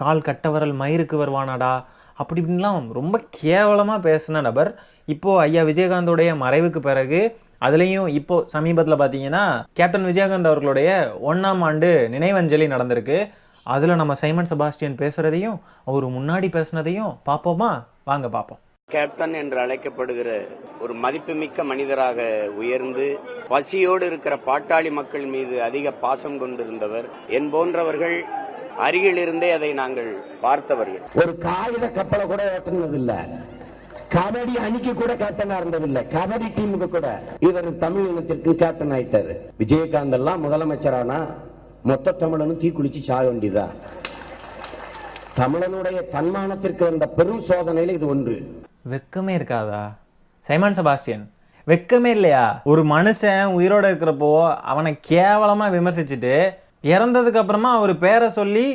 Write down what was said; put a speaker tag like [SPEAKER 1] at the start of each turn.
[SPEAKER 1] கால் கட்டவரல் மயிருக்கு வருவானாடா அப்படி இப்படின்லாம் ரொம்ப கேவலமாக பேசின நபர் இப்போது ஐயா விஜயகாந்தோடைய மறைவுக்கு பிறகு அதுலேயும் இப்போது சமீபத்தில் பார்த்தீங்கன்னா கேப்டன் விஜயகாந்த் அவர்களுடைய 1ஆம் ஆண்டு நினைவஞ்சலி நடந்திருக்கு. அதில் நம்ம சைமன் செபாஸ்டியன் பேசுகிறதையும் அவர் முன்னாடி பேசுனதையும் பார்ப்போமா? வாங்க பார்ப்போம்.
[SPEAKER 2] கேப்டன் என்று அழைக்கப்படுகிற ஒரு மதிப்புமிக்க மனிதராக உயர்ந்து பசியோடு இருக்கிற பாட்டாளி மக்கள் மீது அதிக பாசம் கொண்டிருந்தவர். என் போன்றவர்கள் அருகில் இருந்தே அதை நாங்கள் பார்த்தவர்கள்.
[SPEAKER 3] ஒரு காகித கப்பலை கூட ஓட்டுனதில்லை, கபடி அணிக்கு கூட கேப்டனா இருந்ததில்லை, கபடி டீமுக்கு கூட. இவர் தமிழ் இனத்திற்கு கேப்டன் ஆயிட்டாரு. விஜயகாந்த் எல்லாம் முதலமைச்சரானா மொத்த தமிழனும் தீக்குளிச்சு சாக வேண்டியதா? தமிழனுடைய தன்மானத்திற்கு வந்த பெரும் சோதனையில இது ஒன்று.
[SPEAKER 1] வெக்கமே இருக்காதா சைமன் செபாஸ்டியன்? வெக்கமே இல்லையா? ஒரு மனுஷன் உயிரோடு இருக்கிறப்போ அவனை கேவலமாக விமர்சிச்சுட்டு இறந்ததுக்கு அப்புறமா அவர் பேரை சொல்லி